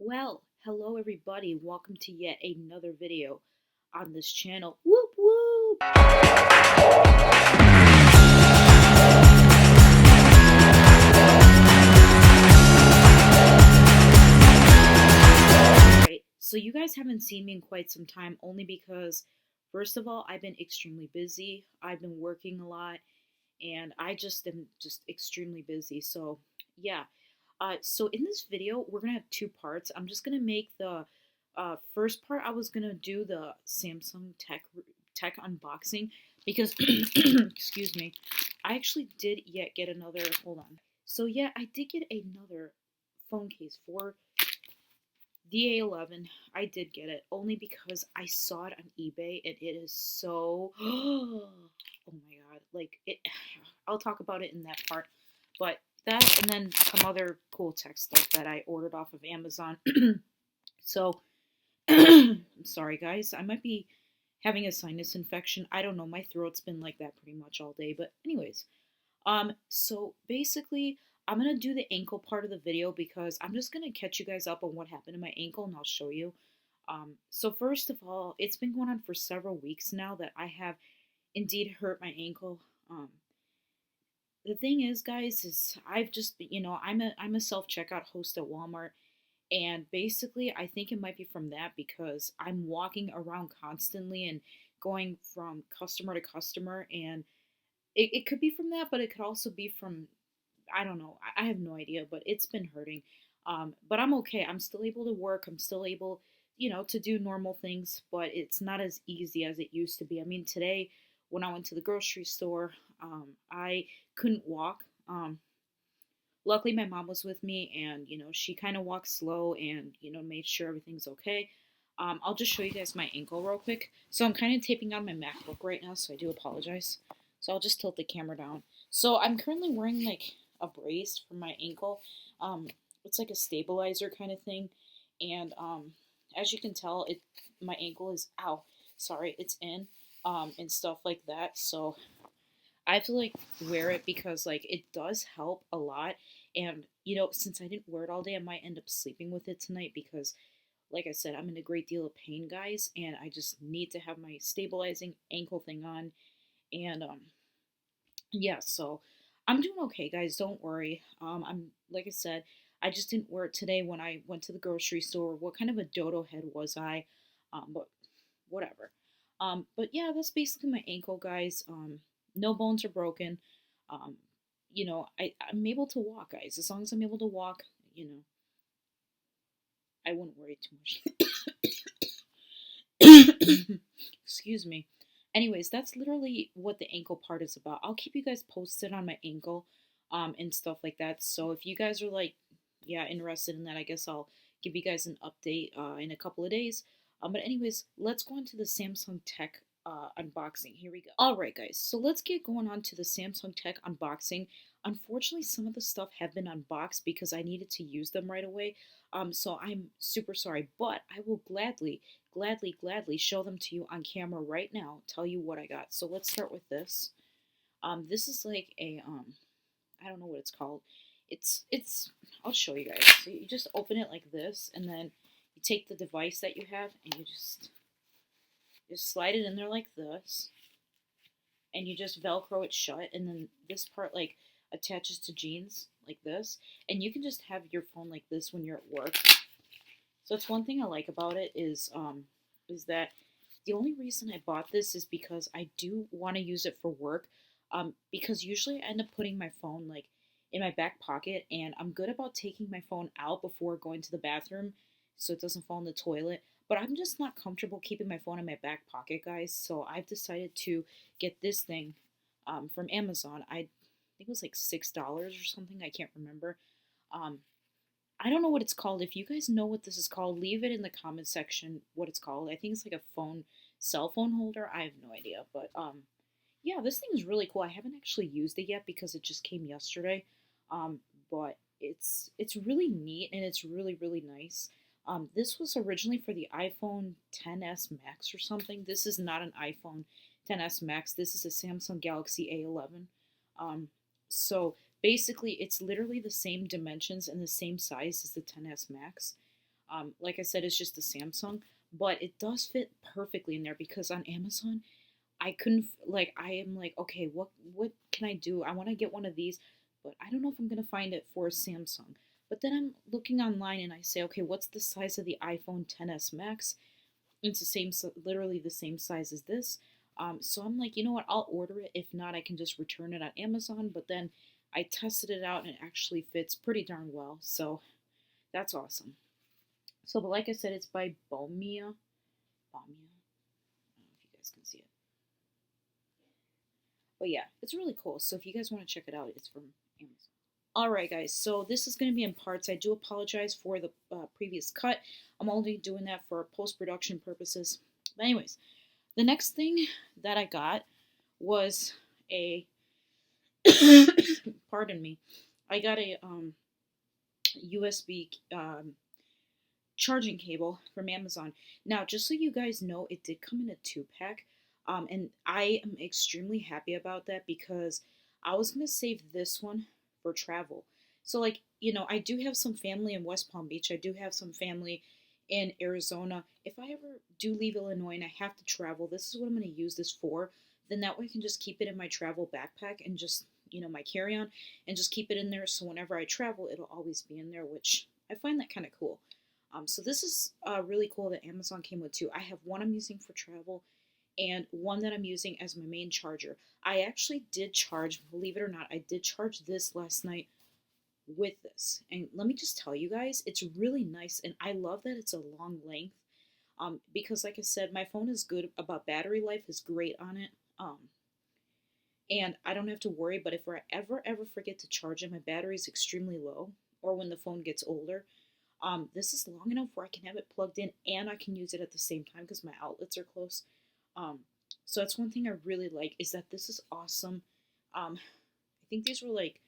Well, hello everybody. Welcome to yet another video on this channel. Whoop whoop! Alright, so you guys haven't seen me in quite some time only because, first of all, I've been extremely busy. I've been working a lot and I just am just extremely busy. So, yeah. So in this video, we're gonna have two parts. I'm just gonna make the first part. I was gonna do the Samsung tech unboxing because, excuse me, I actually did yet get another. Hold on. So yeah, I did get another phone case for the A11. I did get it only because I saw it on eBay and it is so. Oh my god! Like it. I'll talk about it in that part, but that and then some other cool tech stuff that I ordered off of Amazon. So, I'm sorry guys, I might be having a sinus infection. I don't know, my throat's been like that pretty much all day. But anyways, so basically I'm gonna do the ankle part of the video because I'm just gonna catch you guys up on what happened to my ankle and I'll show you. So first of all, it's been going on for several weeks now that I have indeed hurt my ankle. The thing is, guys, is I've just I'm a self checkout host at Walmart, and basically I think it might be from that because I'm walking around constantly and going from customer to customer, and it could be from that, but it could also be from I don't know. I have no idea, but it's been hurting. But I'm okay. I'm still able to work. I'm still able, to do normal things, but it's not as easy as it used to be. I mean, today when I went to the grocery store, I couldn't walk. Luckily, my mom was with me, and she kind of walked slow and made sure everything's okay. I'll just show you guys my ankle real quick. So I'm kind of taping on my MacBook right now, so I do apologize. So I'll just tilt the camera down. So I'm currently wearing like a brace for my ankle. It's like a stabilizer kind of thing, and as you can tell, my ankle is sorry, it's in and stuff like that. So I have to like wear it because like it does help a lot. And since I didn't wear it all day, I might end up sleeping with it tonight because, like I said, I'm in a great deal of pain, guys, and I just need to have my stabilizing ankle thing on. And yeah, so I'm doing okay, guys. Don't worry. I'm like I said, I just didn't wear it today when I went to the grocery store. What kind of a dodo head was I? But whatever. But yeah, that's basically my ankle, guys. No bones are broken. Um, I'm able to walk, guys. As long as I'm able to walk, I wouldn't worry too much. Excuse me. Anyways, that's literally what the ankle part is about. I'll keep you guys posted on my ankle, and stuff like that. So if you guys are like, yeah, interested in that, I guess I'll give you guys an update in a couple of days. But anyways, let's go on to the Samsung Tech unboxing. Here we go. All right, guys. So let's get going on to the Samsung Tech unboxing. Unfortunately, some of the stuff have been unboxed because I needed to use them right away. So I'm super sorry, but I will gladly show them to you on camera right now. Tell you what I got. So let's start with this. This is like a I don't know what it's called. It's I'll show you guys. So you just open it like this, and then you take the device that you have and you just slide it in there like this, and you just velcro it shut, and then this part like attaches to jeans like this, and you can just have your phone like this when you're at work. So that's one thing I like about it is that the only reason I bought this is because I do want to use it for work. Because usually I end up putting my phone like in my back pocket, and I'm good about taking my phone out before going to the bathroom so it doesn't fall in the toilet. But I'm just not comfortable keeping my phone in my back pocket, guys. So I've decided to get this thing from Amazon. I think it was like $6 or something. I can't remember. Um, I don't know what it's called. If you guys know what this is called, leave it in the comment section what it's called. I think it's like a cell phone holder. I have no idea. But yeah, this thing is really cool. I haven't actually used it yet because it just came yesterday. But it's really neat and it's really nice. This was originally for the iPhone 10s Max or something. This is not an iPhone 10s Max. This is a Samsung Galaxy A11. So basically, it's literally the same dimensions and the same size as the 10s Max. Like I said, it's just a Samsung, but it does fit perfectly in there because on Amazon, I couldn't like I am like, okay, what can I do? I want to get one of these, but I don't know if I'm gonna find it for a Samsung. But then I'm looking online and I say, okay, what's the size of the iPhone 10s Max? It's the same, literally the same size as this. So I'm like, you know what? I'll order it. If not, I can just return it on Amazon. But then I tested it out and it actually fits pretty darn well. So that's awesome. So, but like I said, it's by Bomia. Bomia. I don't know if you guys can see it. But yeah, it's really cool. So if you guys want to check it out, it's from Amazon. Alright, guys, so this is going to be in parts. I do apologize for the previous cut. I'm only doing that for post production purposes. But, anyways, the next thing that I got was a. Pardon me. I got a USB charging cable from Amazon. Now, just so you guys know, it did come in a 2-pack. And I am extremely happy about that because I was going to save this one for travel. So, like, I do have some family in West Palm Beach. I do have some family in Arizona. If I ever do leave Illinois and I have to travel, this is what I'm going to use this for. Then that way I can just keep it in my travel backpack and just, my carry-on and just keep it in there. So whenever I travel, it'll always be in there, which I find that kind of cool. So this is really cool that Amazon came with two. I have one I'm using for travel and one that I'm using as my main charger. I actually did charge, believe it or not, I did charge this last night with this. And let me just tell you guys, it's really nice and I love that it's a long length. Because like I said, my phone is good about battery life, is great on it. And I don't have to worry, but if I ever forget to charge it, my battery is extremely low, or when the phone gets older, this is long enough where I can have it plugged in and I can use it at the same time because my outlets are close. Um, so that's one thing I really like is that this is awesome. I think these were like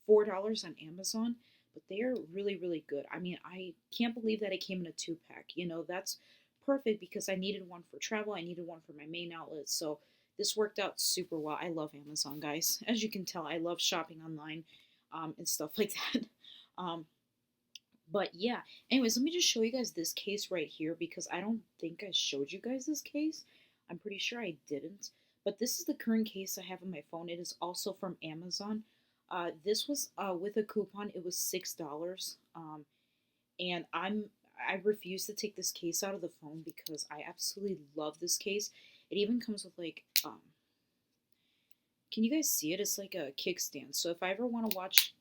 $4 on Amazon, but they are really, really good. I mean, I can't believe that it came in a 2-pack. That's perfect because I needed one for travel. I needed one for my main outlet. So this worked out super well. I love Amazon, guys. As you can tell, I love shopping online and stuff like that. Um, but yeah, anyways, let me just show you guys this case right here because I don't think I showed you guys this case. I'm pretty sure I didn't. But this is the current case I have on my phone. It is also from Amazon. This was with a coupon. It was $6. And I refuse to take this case out of the phone because I absolutely love this case. It even comes with like can you guys see it? It's like a kickstand. So if I ever want to watch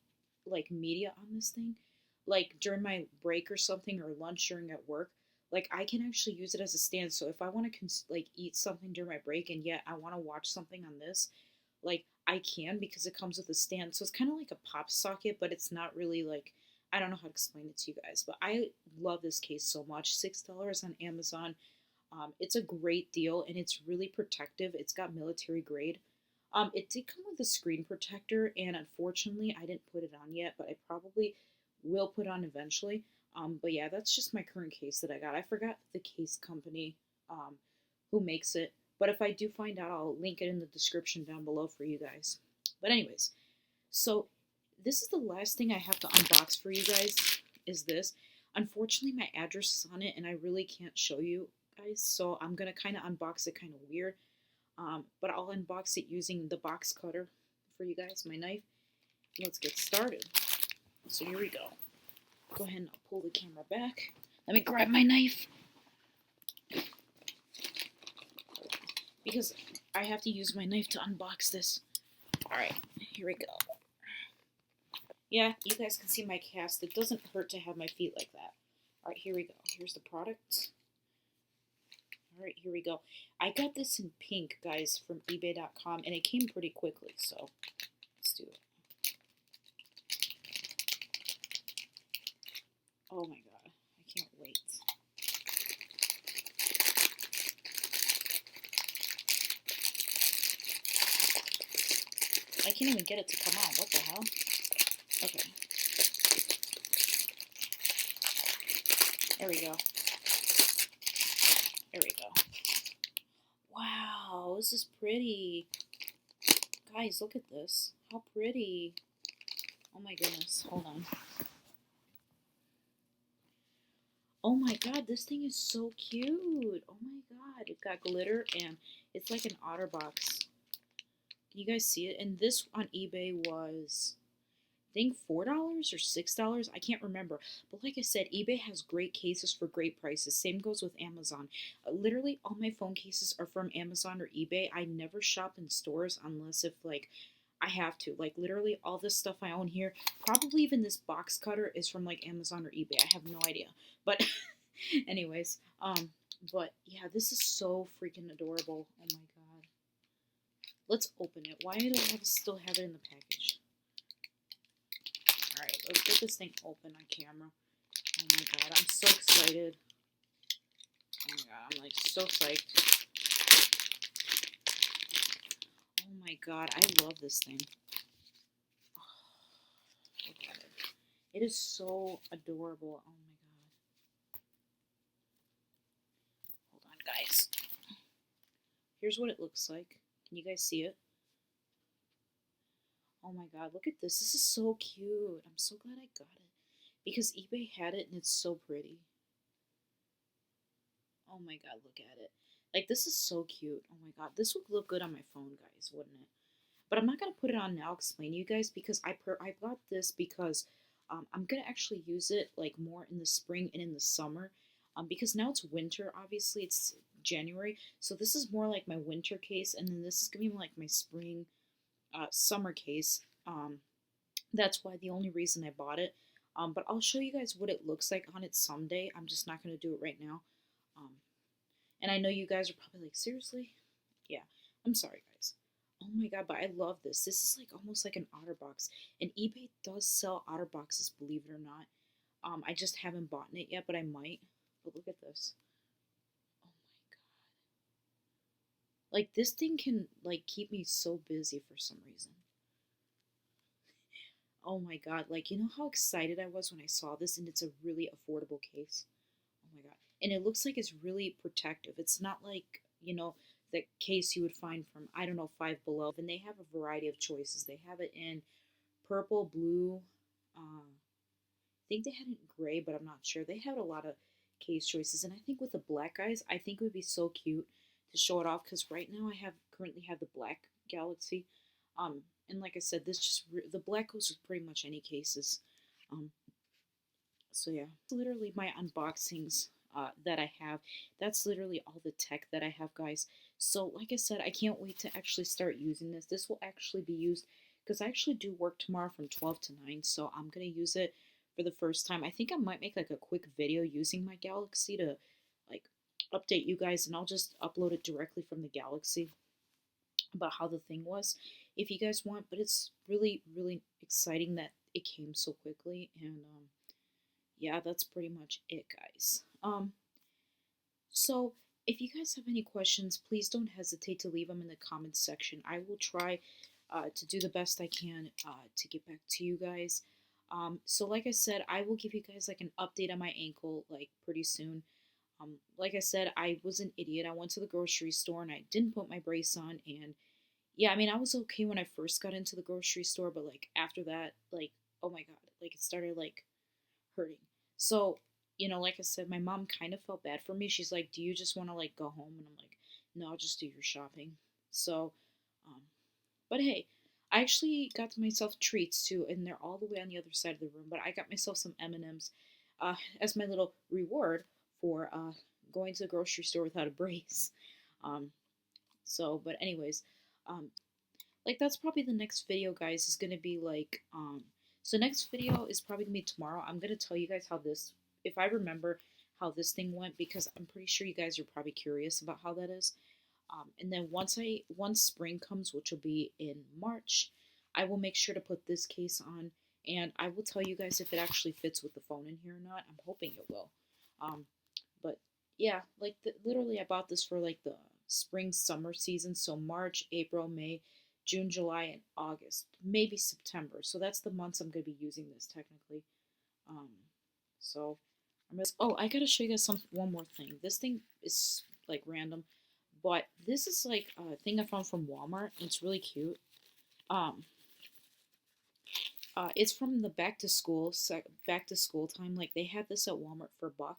like media on this thing, like during my break or something or lunch during at work, like I can actually use it as a stand. So if I want to like eat something during my break and yet I want to watch something on this, like I can because it comes with a stand. So it's kind of like a pop socket, but it's not really like I don't know how to explain it to you guys, but I love this case so much. $6 on Amazon. It's a great deal and it's really protective. It's got military grade. It did come with a screen protector, and unfortunately, I didn't put it on yet, but I probably will put on eventually. But yeah, that's just my current case that I got. I forgot the case company who makes it, but if I do find out, I'll link it in the description down below for you guys. But anyways, so this is the last thing I have to unbox for you guys, is this. Unfortunately, my address is on it, and I really can't show you guys, so I'm going to kind of unbox it kind of weird. But I'll unbox it using the box cutter for you guys, my knife. Let's get started. So here we go. Go ahead and I'll pull the camera back. Let me grab my knife. Because I have to use my knife to unbox this. Alright, here we go. Yeah, you guys can see my cast. It doesn't hurt to have my feet like that. Alright, here we go. Here's the product. Alright, here we go. I got this in pink, guys, from eBay.com, and it came pretty quickly, so let's do it. Oh my god, I can't wait. I can't even get it to come out. What the hell? Okay. There we go. There we go. Wow, this is pretty. Guys, look at this. How pretty. Oh my goodness. Hold on. Oh my god, this thing is so cute. Oh my god, it got glitter and it's like an OtterBox. Can you guys see it? And this on eBay was, I think, $4 or $6. I can't remember. But like I said, eBay has great cases for great prices. Same goes with Amazon. Literally, all my phone cases are from Amazon or eBay. I never shop in stores unless if like I have to. Like literally, all this stuff I own here, probably even this box cutter is from like Amazon or eBay. I have no idea. But anyways, but yeah, this is so freaking adorable. Oh my god. Let's open it. Why do I still have it in the package? Alright, let's get this thing open on camera. Oh my god, I'm so excited. Oh my god, I'm like so psyched. Oh my god, I love this thing. Oh, look at it. It is so adorable. Oh my god. Hold on, guys. Here's what it looks like. Can you guys see it? Oh my god, look at this. This is so cute. I'm so glad I got it. Because eBay had it and it's so pretty. Oh my god, look at it. Like, this is so cute. Oh my god, this would look good on my phone, guys, wouldn't it? But I'm not going to put it on now, explain to you guys, because I bought this because I'm going to actually use it, like, more in the spring and in the summer. Because now it's winter, obviously, it's January. So this is more like my winter case, and then this is going to be like my spring, summer case. That's why the only reason I bought it. But I'll show you guys what it looks like on it someday. I'm just not going to do it right now. Um, and I know you guys are probably like, seriously? Yeah, I'm sorry, guys. Oh my god, but I love this. This is like almost like an OtterBox. And eBay does sell OtterBoxes, believe it or not. I just haven't bought it yet, but I might. But look at this. Oh my god. Like, this thing can, like, keep me so busy for some reason. Oh my god, like, you know how excited I was when I saw this, and it's a really affordable case? Oh my god. And it looks like it's really protective. It's not like, the case you would find from, I don't know, Five Below. And they have a variety of choices. They have it in purple, blue, I think they had it in gray, but I'm not sure. They had a lot of case choices. And I think with the black guys, I think it would be so cute to show it off because right now I currently have the black Galaxy. And like I said, the black goes with pretty much any cases. Um, so yeah, literally my unboxings that I have. That's literally all the tech that I have, guys. So like I said, I can't wait to actually start using this. This will actually be used because I actually do work tomorrow from 12 to 9, so I'm going to use it for the first time. I think I might make like a quick video using my Galaxy to like update you guys, and I'll just upload it directly from the Galaxy about how the thing was if you guys want. But it's really, really exciting that it came so quickly. And yeah, that's pretty much it, guys. So if you guys have any questions, please don't hesitate to leave them in the comments section. I will try to do the best I can to get back to you guys. So like I said, I will give you guys like an update on my ankle like pretty soon. Like I said, I was an idiot. I went to the grocery store and I didn't put my brace on. And yeah, I mean, I was okay when I first got into the grocery store, but like after that, like, oh my god, like it started like hurting. So, like I said, my mom kind of felt bad for me. She's like, "Do you just want to like go home?" And I'm like, "No, I'll just do your shopping." So, um, but hey, I actually got myself treats too, and they're all the way on the other side of the room. But I got myself some M&Ms as my little reward for going to the grocery store without a brace. Um, but anyways, um, like that's probably the next video, guys, is gonna be like so next video is probably gonna be tomorrow. I'm gonna tell you guys how this, if I remember how this thing went, because I'm pretty sure you guys are probably curious about how that is. And then once spring comes, which will be in March, I will make sure to put this case on, and I will tell you guys if it actually fits with the phone in here or not. I'm hoping it will. um but yeah, like literally I bought this for like the spring summer season, so March, April, May, June, July, and August, maybe September. So that's the months I'm going to be using this technically. Um, so oh, I gotta show you guys one more thing. This thing is like random, but this is like a thing I found from Walmart. It's really cute. Um, it's from the back to school time. Like they had this at Walmart for $1,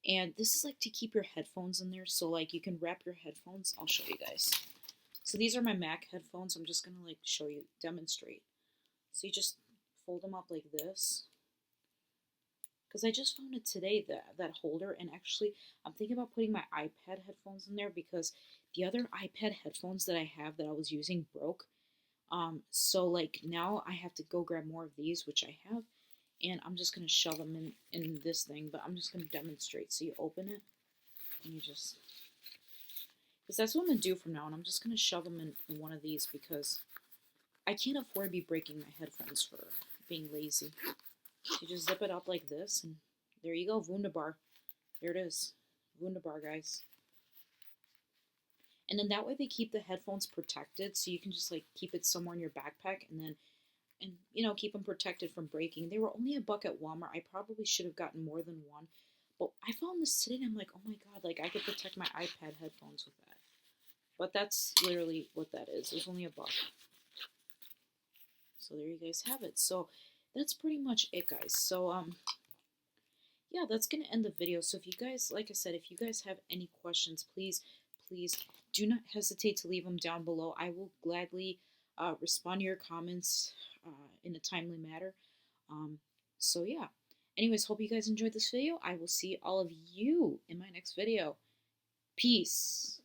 And this is like to keep your headphones in there. So like you can wrap your headphones. I'll show you guys. So these are my Mac headphones. I'm just going to like show you, demonstrate. So you just fold them up like this. Because I just found it today, that holder. And actually, I'm thinking about putting my iPad headphones in there because the other iPad headphones that I have that I was using broke. So like now I have to go grab more of these, which I have. And I'm just going to shove them in this thing. But I'm just going to demonstrate. So you open it. And you just... Because that's what I'm going to do from now on. I'm just going to shove them in one of these because I can't afford to be breaking my headphones for being lazy. You just zip it up like this, and there you go, Wunderbar. There it is. Wunderbar, guys. And then that way they keep the headphones protected, so you can just like keep it somewhere in your backpack and you know, keep them protected from breaking. They were only $1 at Walmart. I probably should have gotten more than one. But I found this today and I'm like, oh my god, like I could protect my iPad headphones with that. But that's literally what that is. It was only $1. So there you guys have it. So that's pretty much it, guys. So yeah, that's gonna end the video. So if you guys, like I said, if you guys have any questions, please do not hesitate to leave them down below. I will gladly respond to your comments in a timely manner. So yeah, anyways, hope you guys enjoyed this video. I will see all of you in my next video. Peace.